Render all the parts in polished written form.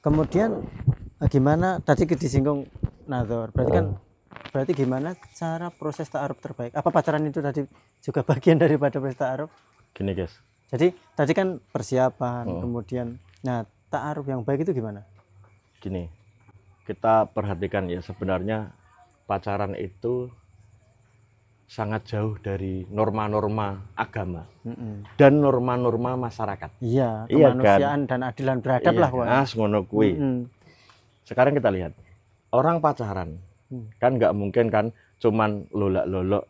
Kemudian gimana tadi disinggung nazar. Berarti gimana cara proses ta'aruf terbaik? Apa pacaran itu tadi juga bagian daripada proses ta'aruf? Gini guys, Jadi tadi kan persiapan, kemudian nah ta'aruf yang baik itu gimana? gini, kita perhatikan ya, sebenarnya pacaran itu sangat jauh dari norma-norma agama dan norma-norma masyarakat. Iya, Iya kemanusiaan dan adilan beradab lah. ngono kuwi. Sekarang kita lihat orang pacaran kan nggak mungkin kan cuman lolak-lolok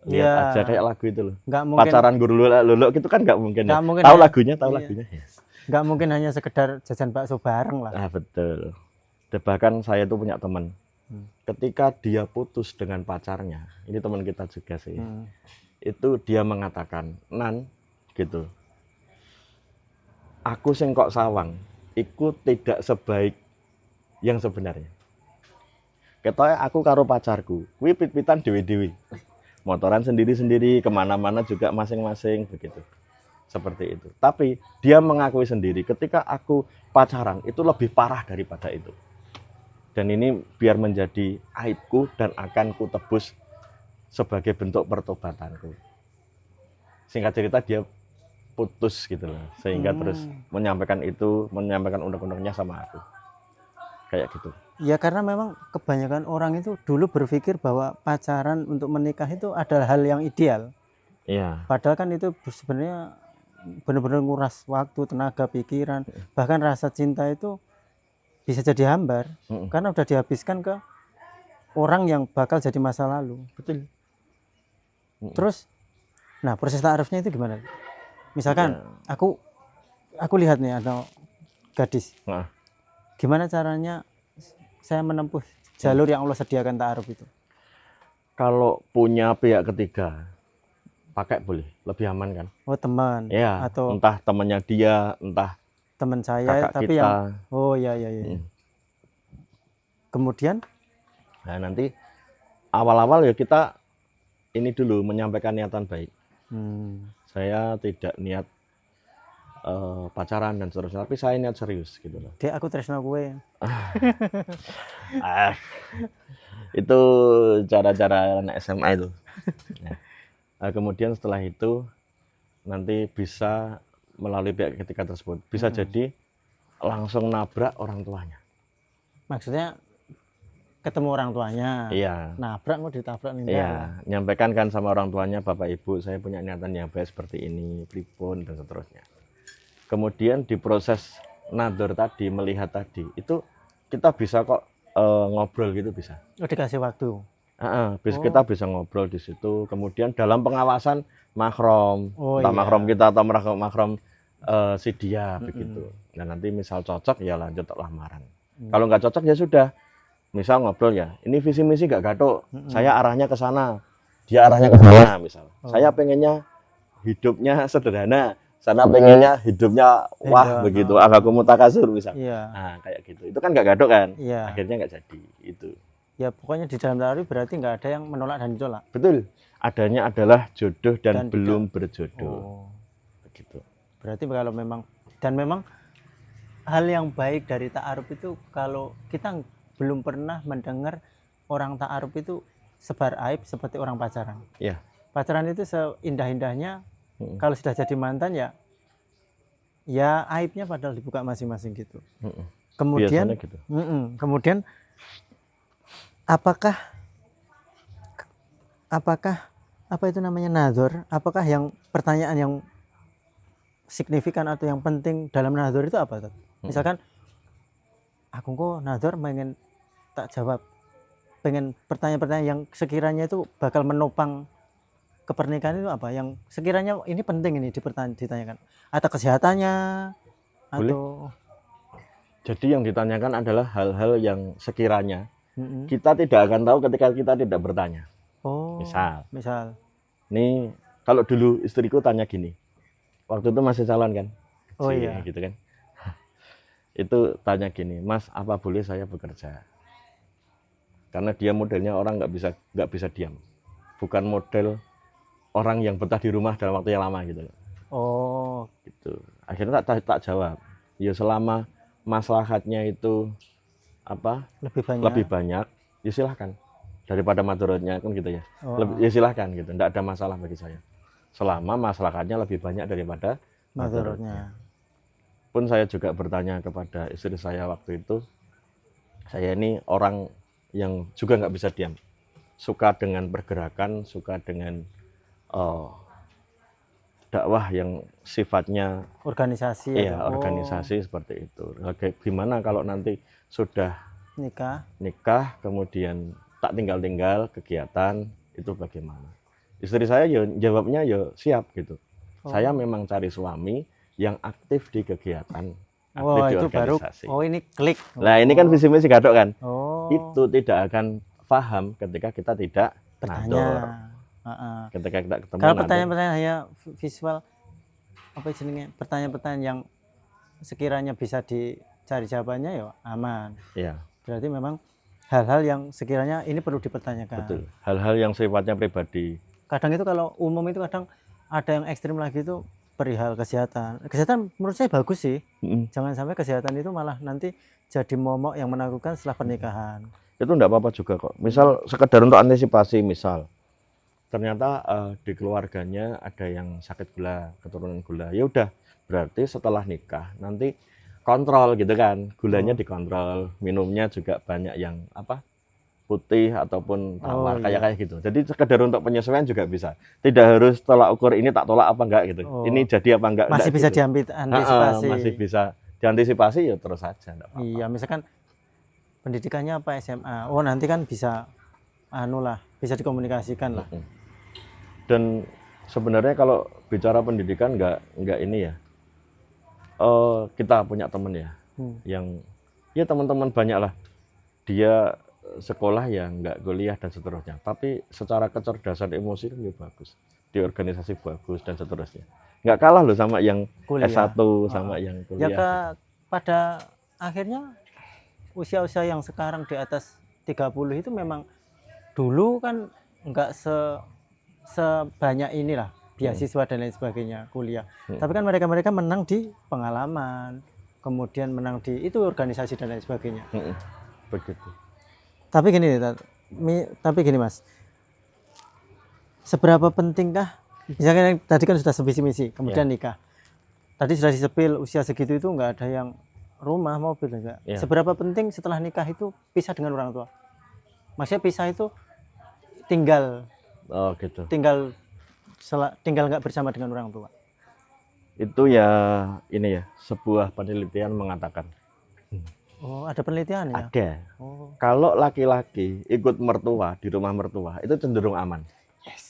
lihat aja kayak lagu itu loh. Nggak mungkin, pacaran guru lolak-lolok itu kan nggak mungkin. Nggak mungkin tahu ya. lagunya, tahu lagunya. Yes. Nggak mungkin hanya sekedar jajan bakso bareng lah. Ah betul. Bahkan saya tuh punya teman. Ketika dia putus dengan pacarnya, ini teman kita juga sih. Itu dia mengatakan, "Nan, gitu. Aku sing kok sawang, iku tidak sebaik yang sebenarnya. Ketoke aku karo pacarku, kuwi pit-pitan dewe-dewe. Motoran sendiri-sendiri, kemana-mana juga masing-masing begitu. Seperti itu. Tapi dia mengakui sendiri, ketika aku pacaran itu lebih parah daripada itu. Dan ini biar menjadi aibku dan akan ku tebus sebagai bentuk pertobatanku." Singkat cerita dia putus gitu loh, sehingga terus menyampaikan undang-undangnya sama aku. Kayak gitu. Ya karena memang kebanyakan orang itu dulu berpikir bahwa pacaran untuk menikah itu adalah hal yang ideal. Iya. Padahal kan itu sebenarnya benar-benar nguras waktu, tenaga, pikiran, bahkan rasa cinta itu bisa jadi hambar karena udah dihabiskan ke orang yang bakal jadi masa lalu. Betul. Terus, nah proses ta'arufnya itu gimana? Misalkan aku lihat nih atau gadis, gimana caranya saya menempuh jalur yang Allah sediakan ta'aruf itu? Kalau punya pihak ketiga, pakai boleh, lebih aman kan? Oh teman, ya, atau entah temannya dia, entah teman saya, kakak tapi kita. yang oh ya. Kemudian, nah nanti awal-awal ya kita ini dulu menyampaikan niatan baik. Saya tidak niat pacaran dan seterusnya, tapi saya niat serius gitu loh. Dek aku tresno kowe. Itu cara-cara anak SMA itu. Nah, kemudian setelah itu nanti bisa melalui pihak ketiga tersebut bisa jadi langsung nabrak orang tuanya. Maksudnya ketemu orang tuanya. Iya. Nabrak mau ditabrak nih. Iya, nyampaikan kan sama orang tuanya, Bapak Ibu, saya punya niatan yang baik seperti ini, pripun dan seterusnya. Kemudian di proses nador tadi, melihat tadi, itu kita bisa kok ngobrol gitu bisa. Oh, dikasih waktu. Kita bisa ngobrol di situ. Kemudian dalam pengawasan mahram, entah mahram kita atau mahram si dia begitu. Nah nanti misal cocok ya lanjut lamaran. Kalau nggak cocok ya sudah. Misal ngobrol ya, ini visi misi nggak gaduh. Saya arahnya ke sana, dia arahnya ke sana misal. Saya pengennya hidupnya sederhana, sana pengennya hidupnya wah begitu, agak mutakasur misal. Nah kayak gitu. Itu kan nggak gaduh kan? Akhirnya nggak jadi itu. Ya pokoknya di dalam ta'aruf berarti nggak ada yang menolak dan ditolak. Betul. Adanya adalah jodoh dan belum berjodoh. Begitu. Berarti kalau memang hal yang baik dari ta'aruf itu kalau kita belum pernah mendengar orang ta'aruf itu sebar aib seperti orang pacaran. Iya. Pacaran itu seindah-indahnya kalau sudah jadi mantan ya aibnya padahal dibuka masing-masing gitu. Kemudian gitu. Kemudian apakah apa itu namanya nazar? Apakah yang pertanyaan yang signifikan atau yang penting dalam nazar itu apa? Misalkan aku kok nazar pengen tak jawab, pengen pertanyaan-pertanyaan yang sekiranya itu bakal menopang kepernikahan itu apa? Yang sekiranya ini penting ini ditanyakan. Atau kesehatannya atau jadi yang ditanyakan adalah hal-hal yang sekiranya kita tidak akan tahu ketika kita tidak bertanya. Misal. Nih, kalau dulu istriku tanya gini. Waktu itu masih calon kan? Gitu kan. Itu tanya gini, "Mas, apa boleh saya bekerja?" Karena dia modelnya orang nggak bisa diam. Bukan model orang yang betah di rumah dalam waktu yang lama gitu loh. Gitu. Akhirnya tak jawab. Ya selama maslahatnya itu apa Lebih banyak. lebih banyak, ya silahkan. Daripada madorotnya kan gitu ya. Oh, Ya silahkan gitu, enggak ada masalah bagi saya. Selama maslahatnya lebih banyak daripada madorotnya. madorotnya. Pun saya juga bertanya kepada istri saya waktu itu, saya ini orang yang juga nggak bisa diam, suka dengan pergerakan, suka dengan eh, dakwah yang sifatnya Organisasi ya atau organisasi seperti itu. Oke, gimana kalau nanti sudah nikah? nikah kemudian tak tinggal-tinggal kegiatan itu bagaimana? Istri saya ya jawabnya ya siap gitu. Oh. Saya memang cari suami yang aktif di kegiatan, aktif Wah, di itu baru. organisasi. Oh, ini klik. Nah, ini kan visi misi gadok kan. Oh. Itu tidak akan paham ketika kita tidak bertanya. nador. Heeh. Ketika kita ketemu Kalau nador, pertanyaan-pertanyaan hanya visual, apa jenenge? Pertanyaan-pertanyaan yang sekiranya bisa dicari jawabannya ya aman. ya Berarti memang hal-hal yang sekiranya ini perlu dipertanyakan. betul. Hal-hal yang sifatnya pribadi. Kadang itu kalau umum itu kadang ada yang ekstrim lagi itu perihal kesehatan. Kesehatan menurut saya bagus sih. Jangan sampai kesehatan itu malah nanti jadi momok yang menakutkan setelah pernikahan. Itu enggak apa-apa juga kok. Misal sekedar untuk antisipasi, misal ternyata di keluarganya ada yang sakit gula, keturunan gula. Ya udah, berarti setelah nikah nanti kontrol gitu kan. Gulanya dikontrol, minumnya juga banyak yang apa? Putih ataupun tawar kayak gitu. Jadi sekedar untuk penyesuaian juga bisa. Tidak harus tolak ukur ini tak tolak apa enggak gitu. Ini jadi apa enggak? Masih bisa gitu. diantisipasi. Masih bisa diantisipasi ya terus saja enggak apa-apa. Iya, misalkan pendidikannya apa SMA. Oh, nanti kan bisa bisa dikomunikasikan lah. Dan sebenarnya kalau bicara pendidikan enggak ini ya. Kita punya teman ya yang ya teman-teman banyak lah. Dia sekolah ya nggak kuliah dan seterusnya, tapi secara kecerdasan emosi kan ya bagus, di organisasi bagus dan seterusnya, nggak kalah loh sama yang kuliah. S1 sama yang kuliah. Ya pada akhirnya usia-usia yang sekarang di atas 30 itu memang dulu kan nggak sebanyak inilah beasiswa dan lain sebagainya kuliah, tapi kan mereka menang di pengalaman, kemudian menang di itu organisasi dan lain sebagainya. Begitu. Tapi gini Mas, seberapa pentingkah, misalnya tadi kan sudah sevisi misi, kemudian nikah, tadi sudah disepil usia segitu itu nggak ada yang rumah mobil enggak. Seberapa penting setelah nikah itu pisah dengan orang tua? Maksudnya pisah itu tinggal gitu. tinggal nggak bersama dengan orang tua. Itu ya ini ya, sebuah penelitian mengatakan. Oh, ada penelitian ya? Ada. Oh. Kalau laki-laki ikut mertua di rumah mertua itu cenderung aman. Yes.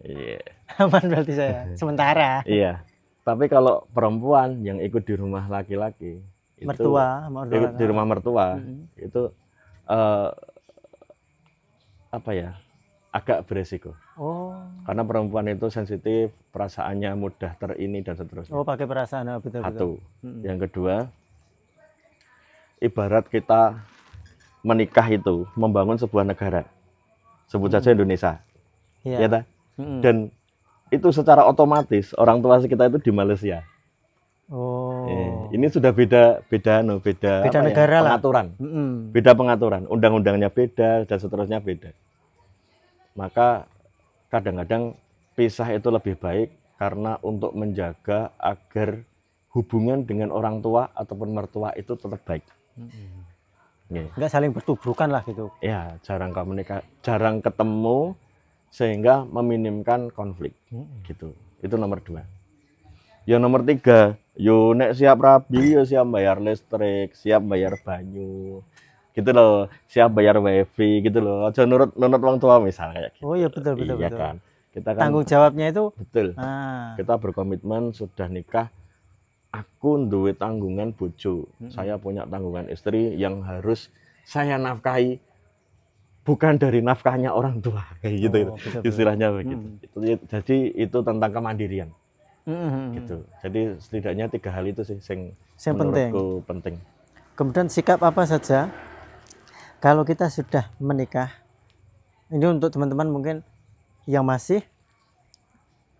Iya. Aman berarti saya sementara. Iya. Tapi kalau perempuan yang ikut di rumah laki-laki mertua ikut di rumah mertua itu apa ya? Agak beresiko. Oh. Karena perempuan itu sensitif, perasaannya mudah terini dan seterusnya. Oh, pakai perasaan, betul. Satu. Yang kedua, ibarat kita menikah itu membangun sebuah negara, sebut saja Indonesia, ya ta? Dan itu secara otomatis orang tua kita itu di Malaysia. Oh, ini sudah beda negara lah. Pengaturan, beda pengaturan, undang-undangnya beda dan seterusnya beda. Maka kadang-kadang pisah itu lebih baik karena untuk menjaga agar hubungan dengan orang tua ataupun mertua itu tetap baik. Nggak saling bertubrukan lah gitu. Ya, jarang komunikasi, jarang ketemu sehingga meminimkan konflik. Gitu. Itu nomor 2. Yang nomor 3, yo nek siap rabi, yo siap bayar listrik, siap bayar banyu. Gitu loh, siap bayar wifi gitu loh. Aja nurut wong tua misalnya kayak gitu. Oh iya betul. Kan. Kita kan tanggung jawabnya itu betul. Kita berkomitmen sudah nikah. Aku duwe tanggungan bojo, saya punya tanggungan istri yang harus saya nafkahi, bukan dari nafkahnya orang tua kayak gitu. Betul. Istilahnya begitu. Jadi itu tentang kemandirian. Gitu. Jadi setidaknya 3 hal itu sih yang menurutku penting. Kemudian sikap apa saja kalau kita sudah menikah? Ini untuk teman-teman mungkin yang masih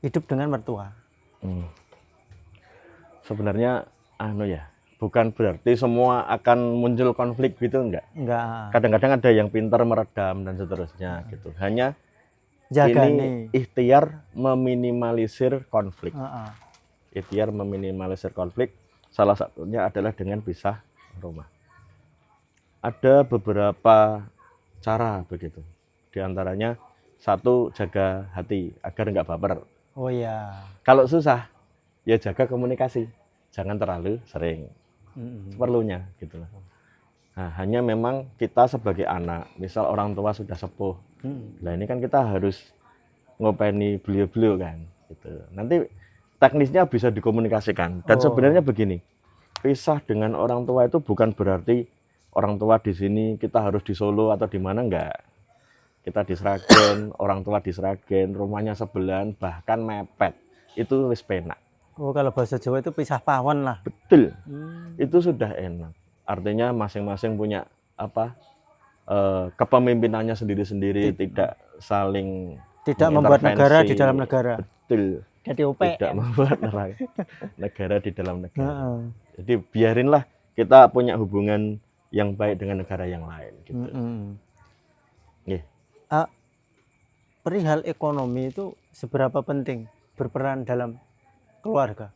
hidup dengan mertua. Sebenarnya bukan berarti semua akan muncul konflik gitu, enggak. Enggak. Kadang-kadang ada yang pintar meredam dan seterusnya gitu. Hanya Jaga ini nih. ikhtiar meminimalisir konflik. Heeh. Ikhtiar meminimalisir konflik, salah satunya adalah dengan pisah rumah. Ada beberapa cara begitu. Di antaranya, satu, jaga hati agar nggak baper. Oh iya. Kalau susah, ya jaga komunikasi. Jangan terlalu sering. Mm-mm. Seperlunya gitu loh. Nah, hanya memang kita sebagai anak, misal orang tua sudah sepuh, nah ini kan kita harus ngopeni beliau-beliau kan gitu. Nanti teknisnya bisa dikomunikasikan. Dan sebenarnya begini, pisah dengan orang tua itu bukan berarti orang tua di sini kita harus di Solo atau di mana, enggak. Kita di Sragen, orang tua di Sragen, rumahnya sebelahan, bahkan mepet. Itu wis penak. Oh, kalau bahasa Jawa itu pisah pawon lah. Betul. Itu sudah enak. Artinya masing-masing punya apa? Kepemimpinannya sendiri-sendiri, tidak saling Tidak membuat negara di mengintervensi. dalam negara. Betul. Jadi UPN. Tidak membuat negara di dalam negara. Heeh. Jadi biarinlah kita punya hubungan yang baik dengan negara yang lain gitu. Nggih. Perihal ekonomi itu seberapa penting berperan dalam keluarga?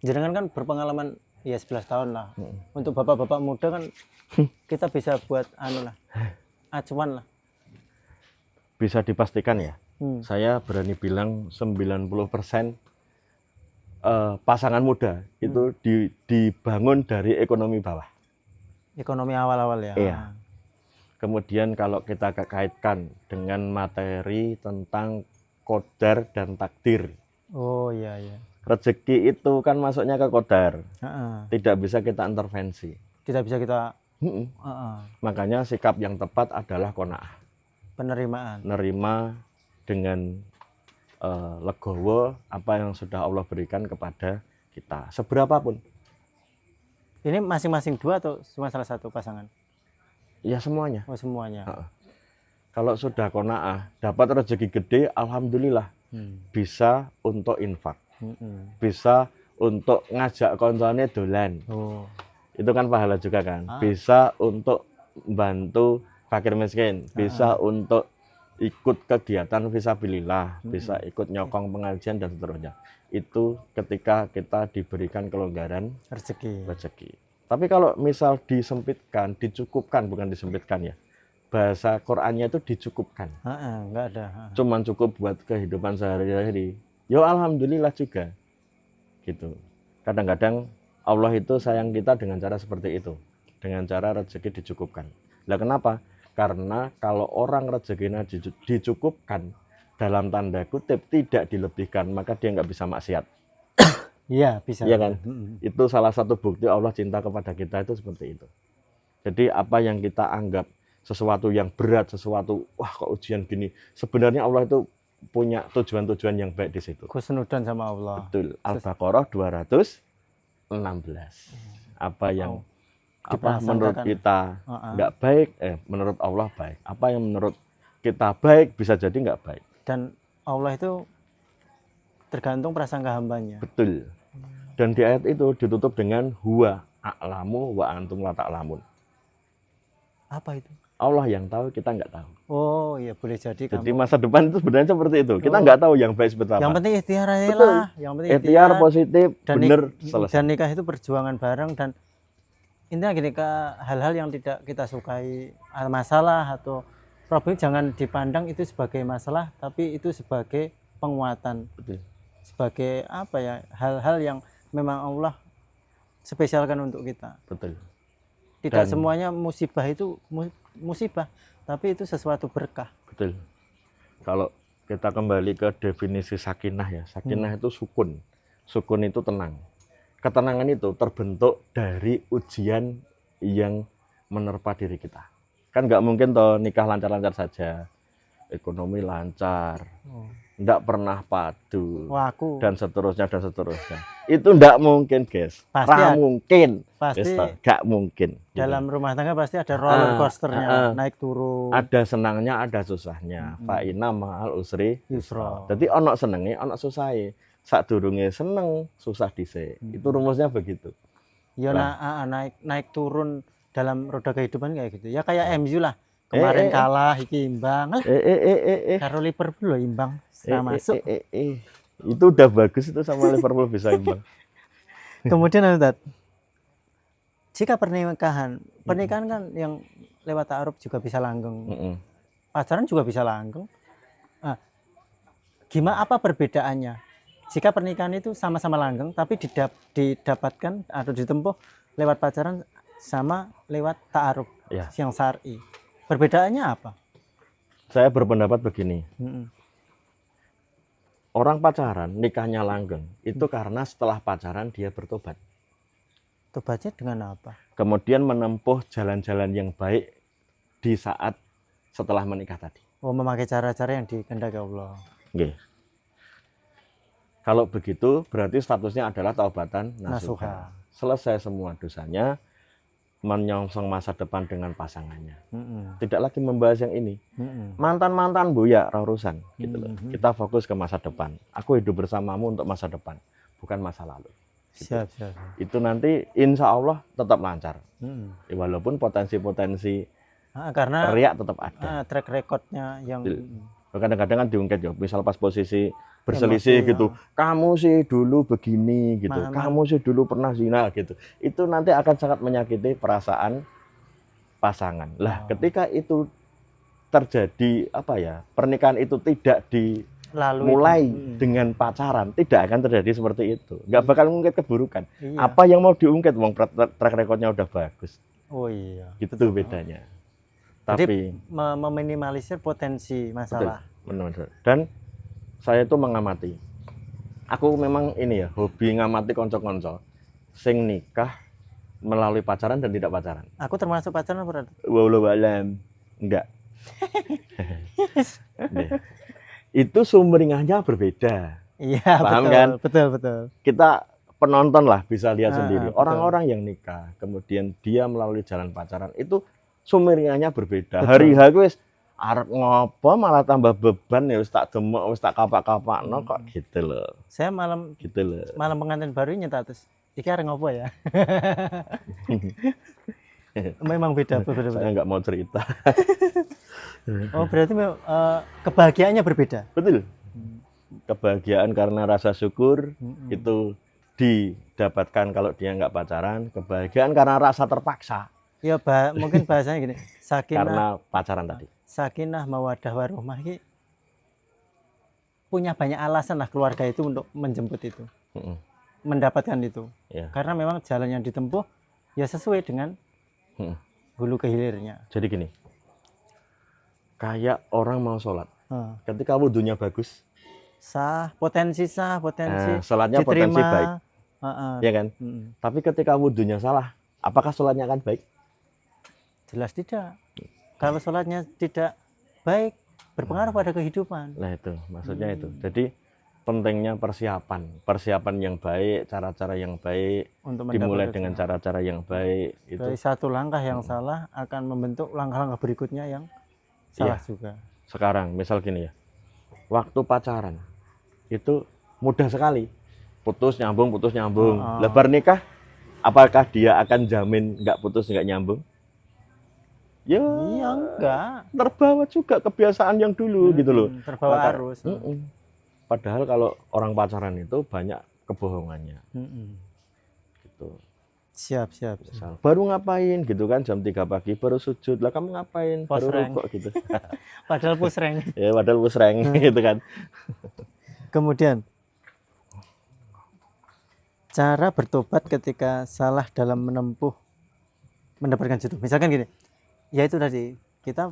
Jenengan kan berpengalaman ya 11 tahun lah. Untuk bapak-bapak muda kan kita bisa buat anu lah, acuan lah. Bisa dipastikan ya, Saya saya berani bilang 90% pasangan muda itu dibangun dari ekonomi bawah. ekonomi awal-awal ya. Iya. Kemudian kalau kita kaitkan dengan materi tentang qadar dan takdir. Oh iya iya. Rezeki itu kan masuknya ke qadar. Heeh. Tidak bisa kita intervensi. Tidak bisa kita Makanya sikap yang tepat adalah qanaah. penerimaan. Nerima dengan legowo apa yang sudah Allah berikan kepada kita. Seberapapun. Ini masing-masing dua atau cuma salah satu pasangan? Ya semuanya. Oh semuanya. Kalau sudah qanaah, dapat rezeki gede, alhamdulillah. Bisa untuk infak. Bisa untuk ngajak koncone dolan. Oh. Itu kan pahala juga kan. Bisa untuk bantu fakir miskin, bisa untuk ikut kegiatan fisabilillah, bisa ikut nyokong pengajian dan seterusnya. Itu ketika kita diberikan kelonggaran rezeki. Tapi kalau misal disempitkan, dicukupkan, bukan disempitkan ya. Bahasa Qur'annya itu dicukupkan. Enggak ada. Cuman cukup buat kehidupan sehari-hari. Ya alhamdulillah juga. Gitu. Kadang-kadang Allah itu sayang kita dengan cara seperti itu. Dengan cara rezeki dicukupkan. Lah kenapa? Karena kalau orang rezekinya dicukupkan, dalam tanda kutip tidak dilebihkan, maka dia nggak bisa maksiat. Iya bisa. Iya kan? Itu salah satu bukti Allah cinta kepada kita itu seperti itu. Jadi apa yang kita anggap sesuatu yang berat, sesuatu wah kok ujian gini, sebenarnya Allah itu punya tujuan-tujuan yang baik di situ. Khusnudan sama Allah. Betul. Al-Baqarah 216. Apa yang menurut kita nggak baik, menurut Allah baik. Apa yang menurut kita baik bisa jadi nggak baik. Dan Allah itu tergantung prasangka hambanya. Betul. Dan di ayat itu ditutup dengan huwa a'lamu wa antum la ta'lamun. Apa itu? Allah yang tahu, kita nggak tahu. Oh iya boleh jadi. Jadi masa depan itu sebenarnya seperti itu. Kita nggak tahu yang baik seperti apa. Yang penting ikhtiar aja lah. Yang penting ikhtiar positif, benar, selesai. Dan nikah itu perjuangan bareng dan intinya gini, hal-hal yang tidak kita sukai, masalah atau problem jangan dipandang itu sebagai masalah, tapi itu sebagai penguatan. Betul. Sebagai apa ya, hal-hal yang memang Allah spesialkan untuk kita. Betul. Tidak semuanya musibah itu musibah, tapi itu sesuatu berkah. Betul. Kalau kita kembali ke definisi sakinah ya, sakinah itu sukun. Sukun itu tenang. Ketenangan itu terbentuk dari ujian yang menerpa diri kita. Kan nggak mungkin toh nikah lancar-lancar saja, ekonomi lancar, nggak pernah padu, dan seterusnya. Itu nggak mungkin, guys. Mungkin. Pasti nggak mungkin. Dalam rumah tangga pasti ada roller coasternya, naik turun. Ada senangnya, ada susahnya. Fa inna ma'al usri yusra. Jadi ono senenge, ono susahe. Sadurunge seneng, susah dhisik. Itu rumusnya begitu. Ya naik turun dalam roda kehidupan kayak gitu. Ya kayak MU lah. Kemarin kalah, iki imbang. Karo Liverpool loh imbang. Masuk. Itu udah bagus itu sama Liverpool bisa imbang. Kemudian Tat, jika pernikahan kan yang lewat ta'aruf juga bisa langgeng. Pacaran juga bisa langgeng. Nah, gimana apa perbedaannya? Jika pernikahan itu sama-sama langgeng tapi didapatkan atau ditempuh lewat pacaran sama lewat ta'aruf yang syar'i. Perbedaannya apa? Saya berpendapat begini. Orang pacaran, nikahnya langgeng, itu karena setelah pacaran dia bertobat. Tobatnya dengan apa? Kemudian menempuh jalan-jalan yang baik di saat setelah menikah tadi. Oh, memakai cara-cara yang dikehendaki Allah. Nggih. Kalau begitu, berarti statusnya adalah taubatan nasuha. Selesai semua dosanya, menyongsong masa depan dengan pasangannya. Tidak lagi membahas yang ini. Mantan-mantan bu ya urusan gitu loh. Kita fokus ke masa depan. Aku hidup bersamamu untuk masa depan, bukan masa lalu. Gitu. Siap. Itu nanti insya Allah tetap lancar. Walaupun potensi-potensi karena riak tetap ada. Track recordnya yang kadang-kadang kan diungkit ya. Misal pas posisi berselisih emosi, gitu, kamu sih dulu begini gitu, kamu sih dulu pernah zina gitu, itu nanti akan sangat menyakiti perasaan pasangan. Lah ketika itu terjadi pernikahan itu tidak dimulai dengan pacaran, tidak akan terjadi seperti itu, nggak bakal ngungkit keburukan. Apa yang mau diungkit, wong track recordnya udah bagus. Oh iya, gitu betul. Bedanya. Jadi meminimalisir potensi masalah. Benar. Dan saya itu mengamati. Aku memang ini ya, hobi ngamati konco-konco sing nikah melalui pacaran dan tidak pacaran. Aku termasuk pacaran apa? Wallahu alam. Enggak. Itu sumringahnya berbeda. Iya, paham betul, kan? Betul. Kita penonton lah bisa lihat sendiri. Orang-orang yang nikah, kemudian dia melalui jalan pacaran, itu sumringahnya berbeda. Hari-hari wis arep ngopo malah tambah beban ya, wis tak demok, wis tak kapak-kapakno kok gitu loh. Saya malam pengantin baru nyetatus. Iki arep ngopo ya? Memang beda. Saya nggak mau cerita. Oh, berarti kebahagiaannya berbeda. Betul. Kebahagiaan karena rasa syukur itu didapatkan kalau dia nggak pacaran. Kebahagiaan karena rasa terpaksa. Ya, mungkin bahasanya gini. Sakinah, karena pacaran tadi. Sakinah mawaddah warahmah ini punya banyak alasan lah keluarga itu untuk menjemput itu, mendapatkan itu. Karena memang jalan yang ditempuh ya sesuai dengan hulu ke hilirnya. Jadi gini, kayak orang mau sholat, ketika wudhunya bagus, potensi sholatnya diterima, potensi baik, ya kan? Tapi ketika wudhunya salah, apakah sholatnya akan baik? Jelas tidak. Kalau sholatnya tidak baik, berpengaruh pada kehidupan. Nah itu, maksudnya itu. Jadi pentingnya persiapan yang baik, cara-cara yang baik, untuk dimulai dengan cara-cara yang baik. Itu. Dari satu langkah yang salah akan membentuk langkah-langkah berikutnya yang salah juga. Sekarang, misal gini ya, waktu pacaran itu mudah sekali, putus nyambung. Lebar nikah, apakah dia akan jamin nggak putus nggak nyambung? Ya, iya enggak. Terbawa juga kebiasaan yang dulu gitu loh. Terbawa arus. Padahal kalau orang pacaran itu banyak kebohongannya. Gitu. Siap. Misal, baru ngapain gitu kan jam 3 pagi baru sujud. Lah kamu ngapain? Baru rukuk gitu. Padahal pusreng. Ya, padahal pusreng gitu kan. Kemudian cara bertobat ketika salah dalam mendapatkan jodoh. Misalkan gini. Ya itu tadi kita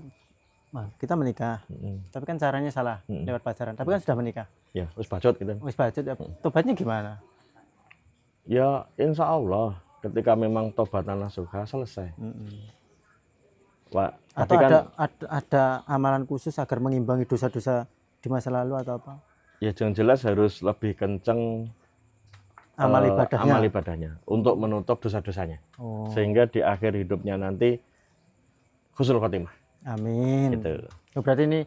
menikah, tapi kan caranya salah lewat pacaran. Tapi kan sudah menikah. Ya, wis bacot gitu. Ya. Tobatnya gimana? Ya, insya Allah ketika memang tobatan nasuha selesai. Atau kan, ada amalan khusus agar mengimbangi dosa-dosa di masa lalu atau apa? Ya, yang jelas harus lebih kenceng amal ibadahnya untuk menutup dosa-dosanya. Sehingga di akhir hidupnya nanti husnul khotimah. Amin. Gitu. Berarti ini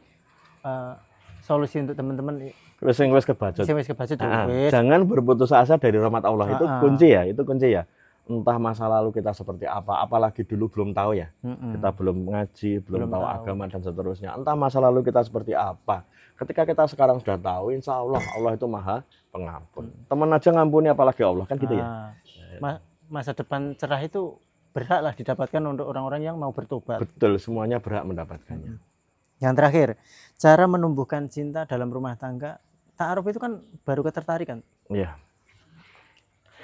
solusi untuk teman-teman. Wis kebacut. Jangan Jangan berputus asa dari rahmat Allah. Itu kunci ya. entah masa lalu kita seperti apa, apalagi dulu belum tahu ya, Mm-mm. kita belum ngaji, belum Belum tahu tahu. agama dan seterusnya. Entah masa lalu kita seperti apa. Ketika kita sekarang sudah tahu, insya Allah Allah itu maha pengampun. Teman aja ngampuni, apalagi Allah kan gitu ya. Masa depan cerah itu berhaklah didapatkan untuk orang-orang yang mau bertobat. Betul, semuanya berhak mendapatkannya. Yang terakhir, cara menumbuhkan cinta dalam rumah tangga. Ta'aruf itu kan baru ketertarikan. Iya.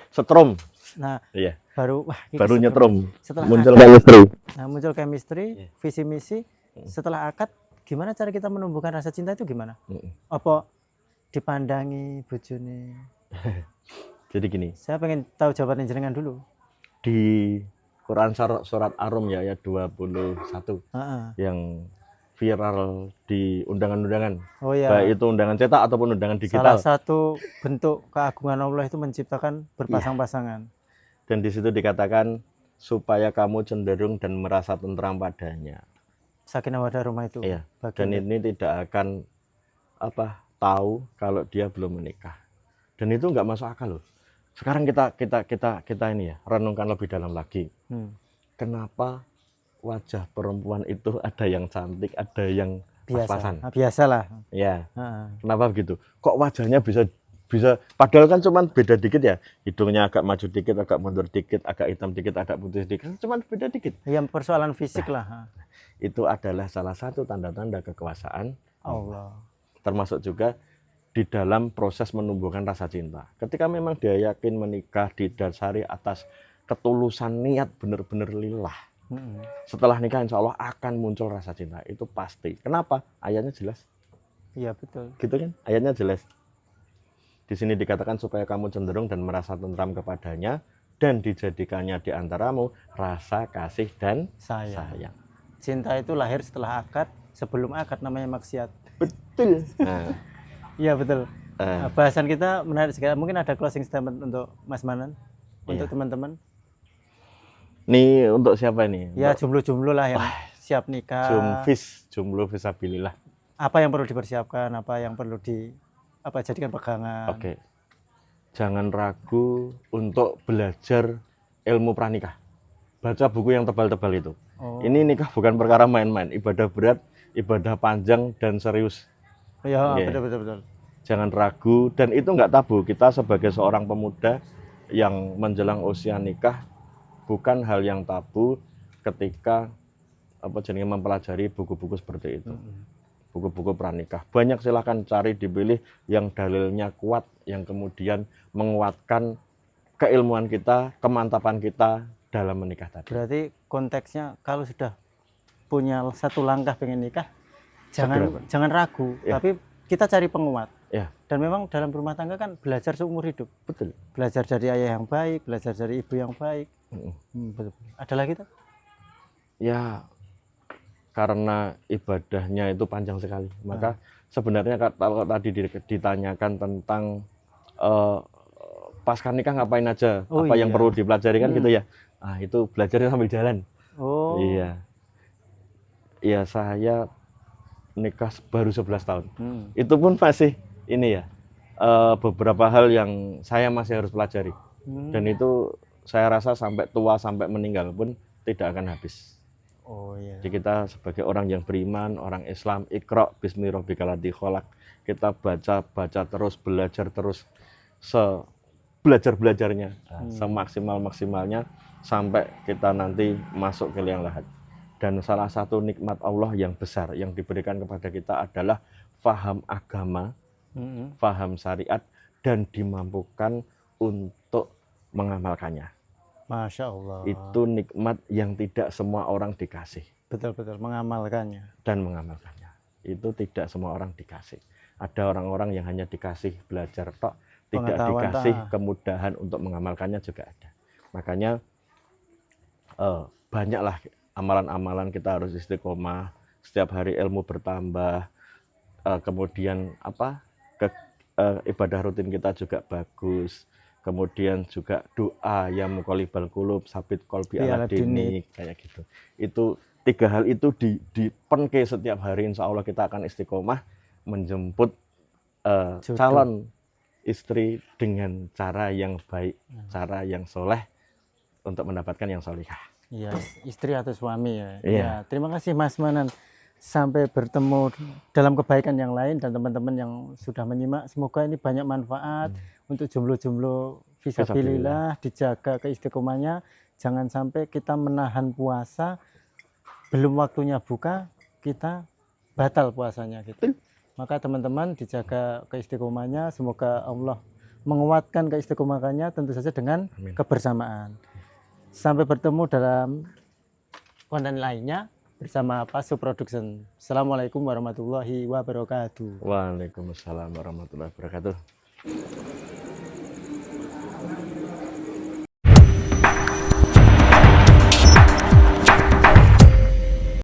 Setrum. Nah, Iya. baru Baru nyetrum. Setelah Muncul akad, chemistry. nah muncul chemistry, Iya. visi misi. Setelah akad, gimana cara kita menumbuhkan rasa cinta itu gimana? Mm-mm. Apa dipandangi bojone? Jadi gini, Saya pengen tahu jawaban jenengan dulu. di Quran surat Ar-Rum ya ayat 21 Heeh. yang viral di undangan-undangan, Oh ya. baik itu undangan cetak ataupun undangan digital. Salah satu bentuk keagungan Allah itu menciptakan berpasang-pasangan. Dan di situ dikatakan supaya kamu cenderung dan merasa tentram padanya. Sakinah wadah rumah itu. Iya. bagian Dan ini tidak akan tahu kalau dia belum menikah. Dan itu nggak masuk akal loh. Sekarang kita ini ya renungkan lebih dalam lagi. Kenapa wajah perempuan itu ada yang cantik, ada yang pas-pasan? Biasalah. Ya. Heeh. Kenapa begitu? Kok wajahnya bisa padahal kan cuman beda dikit ya. Hidungnya agak maju dikit, agak mundur dikit, agak hitam dikit, agak putih dikit. Cuman beda dikit. Yang persoalan fisik lah. Itu adalah salah satu tanda-tanda kekuasaan Allah. Termasuk juga di dalam proses menumbuhkan rasa cinta. Ketika memang dia yakin menikah didasari atas ketulusan niat benar-benar lillah. Setelah nikah insya Allah akan muncul rasa cinta. Itu pasti. Kenapa? Ayatnya jelas. Iya betul. Gitu kan? Ayatnya jelas. Di sini dikatakan supaya kamu cenderung dan merasa tentram kepadanya dan dijadikannya di antaramu rasa kasih dan sayang. Cinta itu lahir setelah akad, sebelum akad namanya maksiat. Betul. Iya betul. Bahasan kita menarik sekali. Mungkin ada closing statement untuk Mas Manan, untuk teman-teman. Ini untuk siapa ini? Ya jomblo-jomblo lah yang siap nikah. Jomblo fisabilillah. Apa yang perlu dipersiapkan? Apa yang perlu jadikan pegangan? Oke. Jangan ragu untuk belajar ilmu pranikah. Baca buku yang tebal-tebal itu. Ini nikah bukan perkara main-main, ibadah berat, ibadah panjang dan serius. Ya, betul. Jangan ragu, dan itu nggak tabu. Kita sebagai seorang pemuda yang menjelang usia nikah, bukan hal yang tabu ketika mempelajari buku-buku seperti itu. Buku-buku pranikah. Banyak, silahkan cari, dipilih yang dalilnya kuat, yang kemudian menguatkan keilmuan kita, kemantapan kita dalam menikah tadi. Berarti konteksnya kalau sudah punya satu langkah pengen nikah, jangan ragu, tapi kita cari penguat. Ya. Dan memang dalam rumah tangga kan belajar seumur hidup. Betul. Belajar dari ayah yang baik, belajar dari ibu yang baik. Betul. Ada lagi tuh? Ya, karena ibadahnya itu panjang sekali. Maka sebenarnya kalau tadi ditanyakan tentang pasca nikah ngapain aja, yang perlu dipelajari kan gitu ya. Itu belajarnya sambil jalan. Iya. Iya, saya nikah baru 11 tahun. Itu pun masih ini ya, beberapa hal yang saya masih harus pelajari. Dan itu saya rasa sampai tua, sampai meninggal pun tidak akan habis. Jadi kita sebagai orang yang beriman, orang Islam, Iqra bismi rabbikal ladzi khalaq. Kita baca terus, belajar terus, belajarnya semaksimalnya sampai kita nanti masuk ke liang lahat. Dan salah satu nikmat Allah yang besar yang diberikan kepada kita adalah faham agama, faham syariat, dan dimampukan untuk mengamalkannya. Masya Allah. Itu nikmat yang tidak semua orang dikasih. Betul, mengamalkannya. Dan mengamalkannya. Itu tidak semua orang dikasih. Ada orang-orang yang hanya dikasih belajar tok, tidak dikasih kemudahan untuk mengamalkannya juga ada. Makanya banyaklah amalan-amalan kita harus istiqomah, setiap hari ilmu bertambah, kemudian ibadah rutin kita juga bagus, kemudian juga doa yang muqallibal qulub sabit qalbi ala dinik, kayak gitu. Itu 3 hal itu dipenke setiap hari, insya Allah kita akan istiqomah menjemput calon istri dengan cara yang baik, cara yang soleh, untuk mendapatkan yang solihah. Iya, istri atau suami ya. Iya. Ya, terima kasih Mas Manan. Sampai bertemu dalam kebaikan yang lain dan teman-teman yang sudah menyimak. Semoga ini banyak manfaat untuk jomblo-jomblo fisabilillah, dijaga keistiqomahnya. Jangan sampai kita menahan puasa, belum waktunya buka, kita batal puasanya gitu. Maka teman-teman dijaga keistiqomahnya. Semoga Allah menguatkan keistiqomahannya, tentu saja dengan Amin. kebersamaan. Sampai bertemu dalam konten lainnya bersama Pasu Production. Assalamualaikum warahmatullahi wabarakatuh. Waalaikumsalam warahmatullahi wabarakatuh.